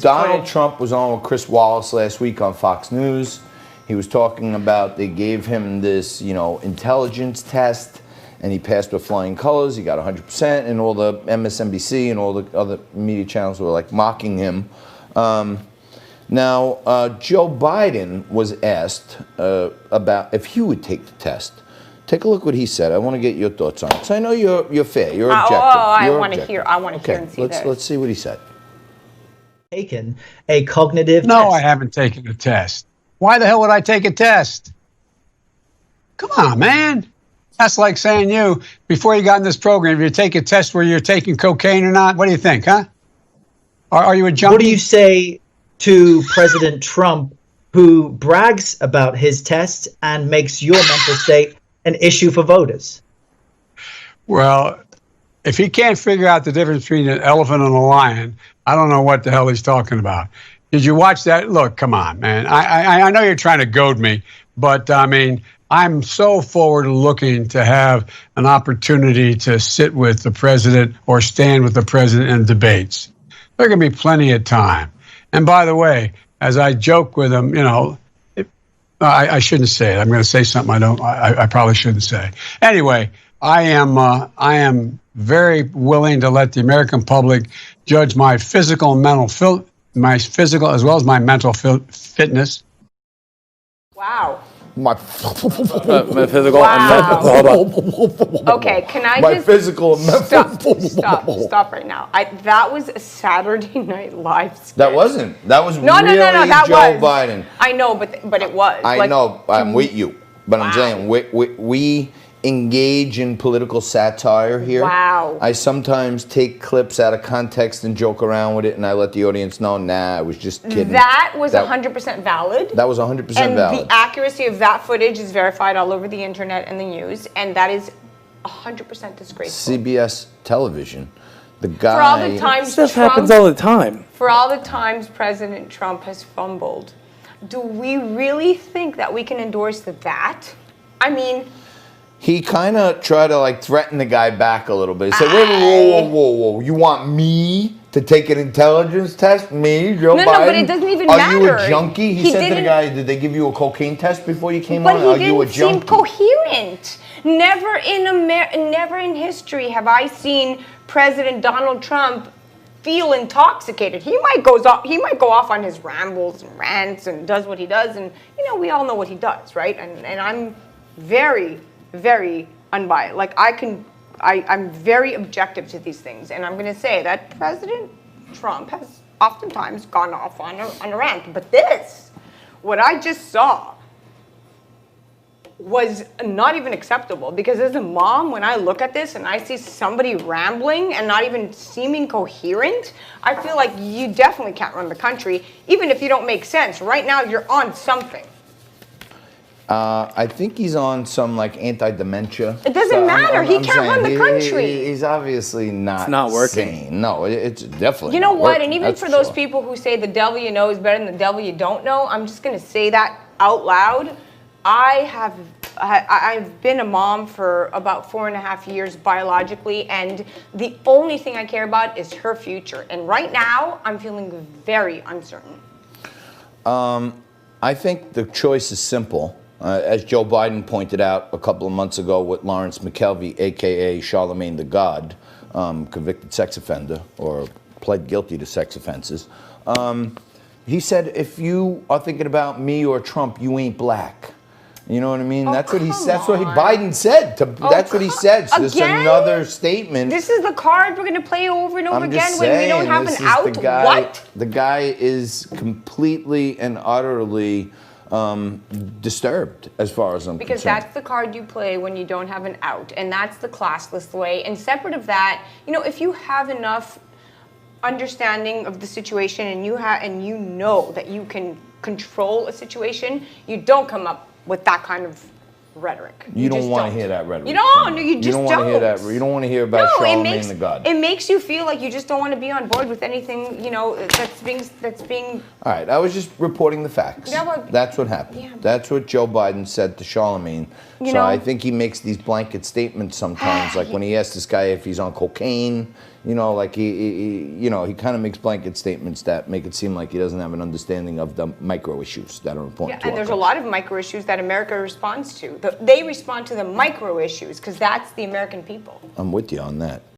Donald Trump was on with Chris Wallace last week on Fox News. He was talking about they gave him this, intelligence test, and he passed with flying colors. He got 100%, and all the MSNBC and all the other media channels were like mocking him. Now, Joe Biden was asked about if he would take the test. Take a look what he said. I want to get your thoughts on it. So I know you're fair. You're objective. I want to hear. I want to hear and see this. Let's see what he said. Taken a cognitive test. No, I haven't taken a test. Why the hell would I take a test? Come on, man. That's like saying before you got in this program, if you take a test where you're taking cocaine or not, what do you think, huh? Are you a junkie? What do you say to President Trump, who brags about his test and makes your mental state an issue for voters? Well, if he can't figure out the difference between an elephant and a lion, I don't know what the hell he's talking about. Did you watch that? Look, come on, man. I know you're trying to goad me, but I mean, I'm so forward looking to have an opportunity to sit with the president or stand with the president in debates. There's going to be plenty of time. And by the way, as I joke with him, I shouldn't say it. I'm going to say something I probably shouldn't say. Anyway, I am very willing to let the American public judge my physical and mental my physical as well as my mental fitness. Wow. My physical wow. and mental. Okay, can I my just physical and mental. Stop right now. That was a Saturday Night Live skit. That wasn't. That was no, really that Joe was. Biden. I know, but it was. I know. I'm with you, but wow. I'm saying we engage in political satire here. Wow. I sometimes take clips out of context and joke around with it, and I let the audience know, I was just kidding. That was 100% valid. That was 100% valid. And the accuracy of that footage is verified all over the internet and the news, and that is 100% disgraceful. CBS television. The guy. For all the times Stuff happens all the time. For all the times President Trump has fumbled, do we really think that we can endorse that? I mean, he kind of tried to threaten the guy back a little bit. He said, whoa. You want me to take an intelligence test? Me, Joe Biden? No, but it doesn't even matter. Are you a junkie? He said to the guy, did they give you a cocaine test before you came on? But he didn't seem coherent. Never in history have I seen President Donald Trump feel intoxicated. He might go off on his rambles and rants and does what he does, and we all know what he does, right? And I'm very, very unbiased. I'm very objective to these things, and I'm going to say that President Trump has oftentimes gone off on a rant. But what I just saw, was not even acceptable, because as a mom, when I look at this and I see somebody rambling and not even seeming coherent, I feel like you definitely can't run the country, even if you don't make sense. Right now, you're on something. I think he's on some anti-dementia. It doesn't matter. He can't run the country. He's obviously not. It's not working. Sane. No, it's definitely. You know not what? working, And even for those people who say the devil you know is better than the devil you don't know, I'm just going to say that out loud. I've been a mom for about 4.5 years biologically, and the only thing I care about is her future. And right now, I'm feeling very uncertain. I think the choice is simple. As Joe Biden pointed out a couple of months ago with Lawrence McKelvey, a.k.a. Charlemagne the God, convicted sex offender or pled guilty to sex offenses. He said, if you are thinking about me or Trump, you ain't black. You know what I mean? That's what Biden said. That's what he said. So this is another statement. This is the card we're going to play over and over again when we don't have an out. What? The guy is completely and utterly disturbed as far as I'm concerned. Because that's the card you play when you don't have an out, and that's the classless way. And separate of that, if you have enough understanding of the situation and you know that you can control a situation, you don't come up with that kind of rhetoric. You don't want to hear that rhetoric. You don't. No, you just don't. You don't want to hear that. You don't want to hear about Charlemagne the God. It makes you feel like you just don't want to be on board with anything, that's being. All right, I was just reporting the facts. Yeah, but, that's what happened. Yeah. That's what Joe Biden said to Charlemagne. I think he makes these blanket statements sometimes, like when he asked this guy if he's on cocaine. You know, like he kind of makes blanket statements that make it seem like he doesn't have an understanding of the micro issues that are important. Yeah, and there's a lot of micro issues that America responds to. They respond to the micro issues because that's the American people. I'm with you on that.